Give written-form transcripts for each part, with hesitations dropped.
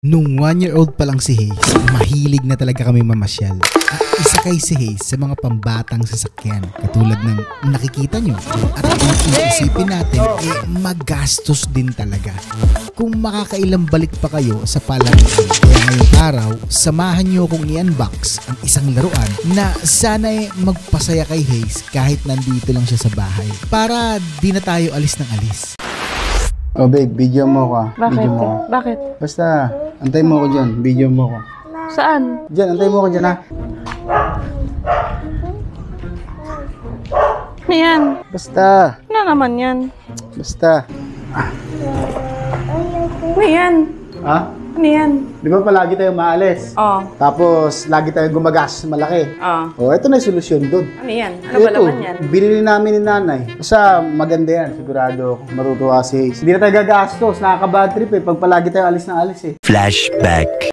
Nung 1-year-old pa lang si Hayes, mahilig na talaga kami mamasyal. At isa kay si Hayes sa mga pambatang sasakyan. Katulad ng nakikita nyo. At kung iisipin natin, magastos din talaga. Kung makakailang balik pa kayo sa palarian. Kaya ngayong araw, samahan nyo akong i-unbox ang isang laruan na sana magpasaya kay Hayes kahit nandito lang siya sa bahay. Para di na tayo alis ng alis. Oh babe, video mo ko. Bakit? Video mo ko. Bakit? Basta, antay mo ko dyan. Video mo ko. Saan? Dyan, antay mo ko dyan ha. Ano yan? Basta. Ano naman yan? Basta. Ano yan? Ha? Ano yan? Di ba palagi tayo maalis? Oh. Tapos, lagi tayo gumagastos malaki. Oh. Oh, ito na yung solusyon doon. Ano yan? Ano ba laman yan? Binili namin ni nanay. Basta maganda yan. Sigurado ako. Matutuwa si Hayes. Hindi na tayo gagastos. Nakaka-bad trip eh. Pag palagi tayo alis na alis eh. Flashback.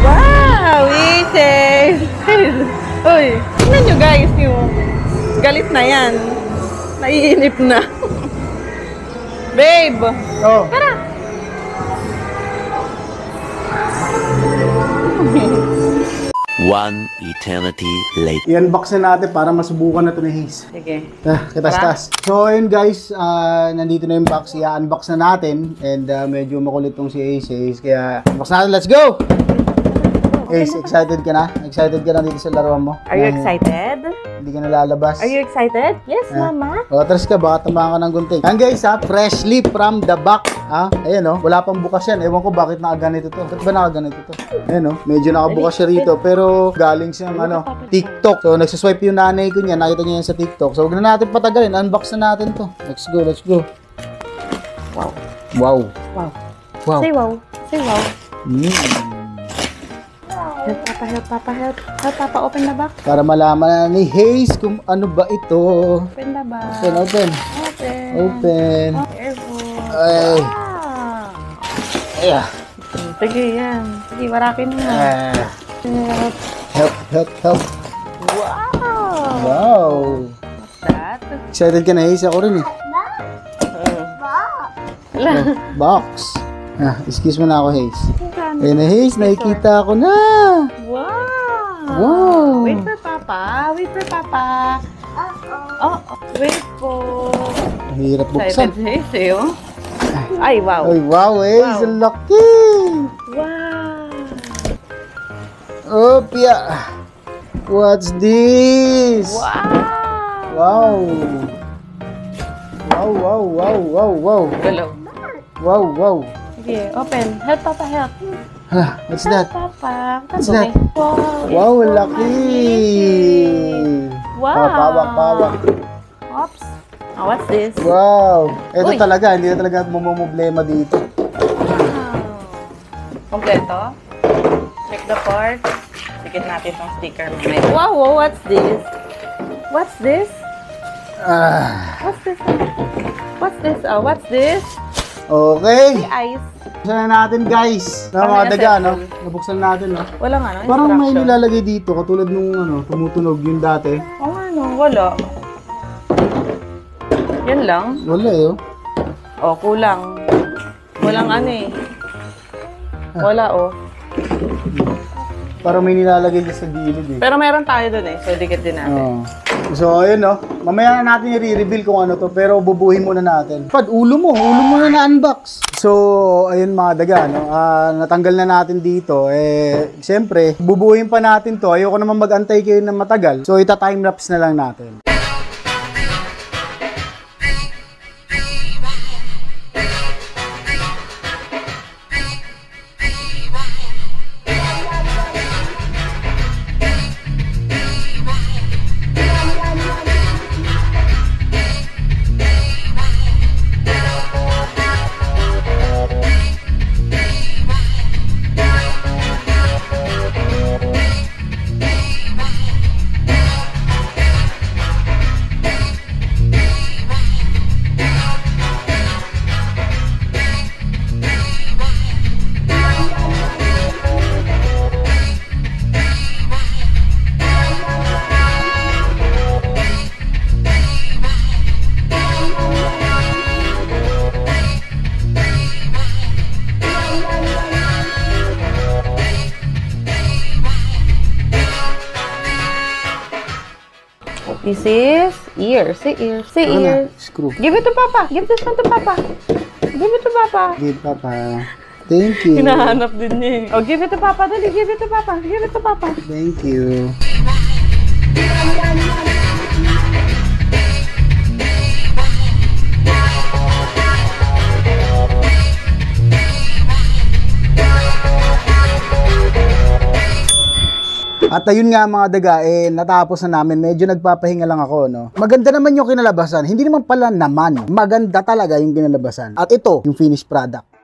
Wow! Wishes! Uy, tingnan nyo guys yung galit na yan. Naiinip na. Babe! Oh. Tara! One eternity later. I-unbox na natin para masubukan na ito ni Hayes. Sige. Kitas-tas. So, ayun guys, nandito na yung box. I-unbox na natin. And medyo makulit tong si Hayes. Kaya, unbox natin. Let's go! Hayes, excited ka na? Excited ka na dito sa laruan mo? Are you excited? Hindi ka nalalabas. Are you excited? Yes, Mama. O, atras ka, baka tamahan ka ng gunting. Yan guys ha, freshly from the box. Ayan o, wala pang bukas yan. Ewan ko bakit nakaganito to. Ba't ba nakaganito to? Ayan o, medyo nakabukas siya rito. Pero galing siyang TikTok. So, nagsaswipe yung nanay ko niya. Nakita niya yan sa TikTok. So, huwag na natin patagalin. Unbox na natin to. Let's go, let's go. Wow. Wow. Wow. Wow. Say wow. Say wow. Mm. Help, Papa, help, Papa, help. Help, Papa, open the box. Para malaman na ni Hayes kung ano ba ito. Open the box. Open. Open. Careful. Ay. Wow. Ay. Sige, yan. Sige, warakin mo. Help. Help. Wow. Wow. What's that? Excited ka na, Hayes? Ako rin eh. Box. Excuse mo na ako, Hayes. Ayun na, Hayes. Nakikita ko na. Wow. Wow. Wait for Papa. Wait for Papa. Oh, wait po. Mahirap buksan. Excited si Hayes, eh, oh. Ay, wow. Ay, wow, Hayes. Wow. Ang laki. Wow. Opya. What's this? Wow. Wow. Galaw. Wow. Sige, open. Help, Papa, help. What's that? Help, Papa. What's that? Wow. Wow, laki. Wow. Pawak. Oops. Oh, what's this? Wow. Ito Uy. talaga, hindi na talaga problema dito. Wow. Kompleto. Check the part. Sikit natin tong sticker. Wow, what's this? What's this? What's this? What's this? Oh, what's this? Okay. Ice. Buksan na natin, guys. Na mga daga, no? Nabuksan natin, no? Walang ano, Parang may instruction. nilalagay dito, katulad nung tumutunog yung dati. Oh, ano? Wala. Yan lang. Wala eh, oh. Oh, kulang. Walang ano eh. Wala, oh. Parang may nilalagay dito sa gilid, eh. Pero meron tayo dun eh. So, dikit din natin. Oh. So, ayun, no? Mamaya na natin i-reveal kung ano to, pero bubuhin muna natin. Ulo mo na na-unbox. So, ayun mga daga, no? Natanggal na natin dito. Siyempre, bubuhin pa natin to. Ayoko naman mag-antay kayo na matagal. So, ita-timelapse na lang natin. This is ear. Say ear. Say Ano na? ear. Screw. Give it to Papa. Give this one to Papa. Give it to Papa. Give Papa. Thank you. Hinahanap din niya eh. Oh, give it to Papa. Dali, give it to Papa. Give it to Papa. Thank you. At ayun nga mga daga, natapos na namin. Medyo nagpapahinga lang ako, no? Maganda naman yung kinalabasan. Hindi naman pala naman. Maganda talaga yung kinalabasan. At ito, yung finished product.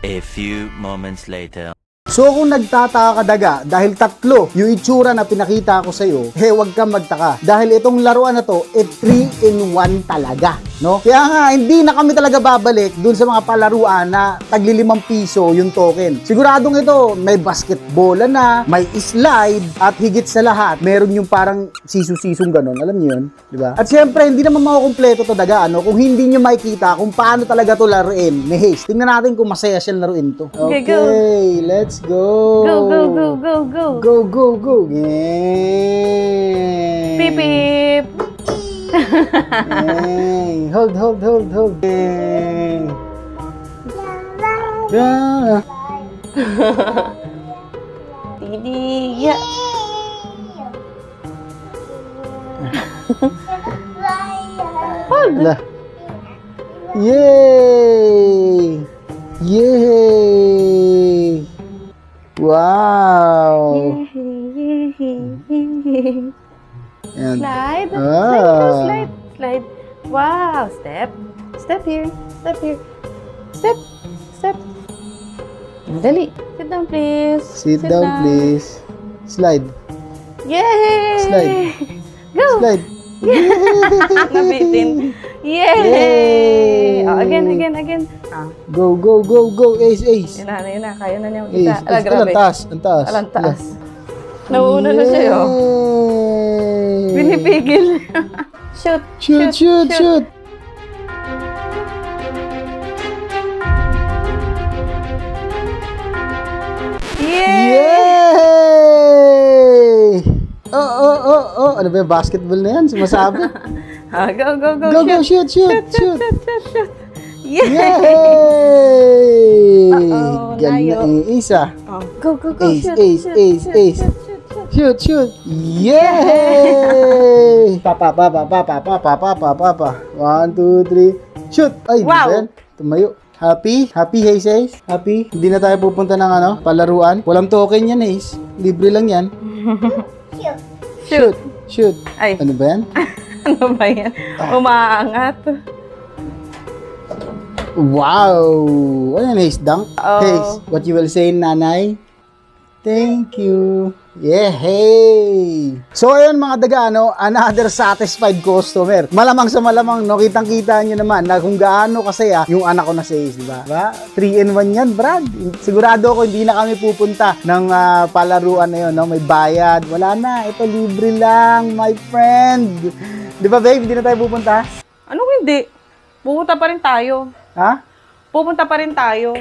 A few moments later. So kung nagtataka ka daga, dahil tatlo yung itsura na pinakita ko sa'yo, huwag kang magtaka. Dahil itong laruan na to, 3-in-1 talaga. No? Kaya nga, hindi na kami talaga babalik dun sa mga palaruan na tagli 5 piso yung token. Siguradong ito, may basketball na, may slide, at higit sa lahat, meron yung parang sisu-sisong ganun. Alam niyo yun? Diba? At syempre, hindi naman makukumpleto to daga, ano? Kung hindi nyo makikita kung paano talaga to laruin ni Haze. Tingnan natin kung masaya siyang laruin to. Okay, go. Let's go. Go, go, go, go, go. Go, go, go. Yeah. Beep, beep. Yay. Hold. Yay. Yeah. Didi, yeah. Hold. Lah. Yay. Yay. Wow. Yan. Slide. Ah. Slide. Wow. Step. Step here. Step. Dali. Sit down, please. Sit down, please. Slide. Yay! Slide. Go! Slide. Nabitin. Yay! Oh, again. Ah. Go. Ace. Yun na. Kaya na niya Ace. mag-isa. Ala, grabe. Ang taas. Alang taas. Nauuna na siya, oh. Binipigil. Shoot. Yay! Yay! Oh. Ano ba yung basketball na yan? Sumasabi. Go. Go, shoot. Yay! Yay! Uh-oh, Ganda layo. isa. Oh, go. Ace. Shoot. Yay! Papa. 1, 2, 3. Shoot! Ay, Wow! Ben. Tumayo. Happy, Haze? Happy? Hindi na tayo pupunta ng palaruan. Walang token yan, Haze. Libre lang yan. Shoot. Ay. Ano ba yan? Ano ba yan? Umaangat. Wow! Ano yan, Haze? Dunk? Oh. Haze, what you will say, nanay? Thank you. Yehey! So ayun mga daga, another satisfied customer. Malamang sa malamang, kitang-kita nyo naman na kung gaano kasaya yung anak ko na si Ace, diba? 3-in-1 yan, Brad. Sigurado ako hindi na kami pupunta ng palaruan na yun, may bayad. Wala na, ito libre lang, my friend. Di ba, babe? Hindi na tayo pupunta? Anong hindi? Pupunta pa rin tayo. Ha? Pupunta pa rin tayo.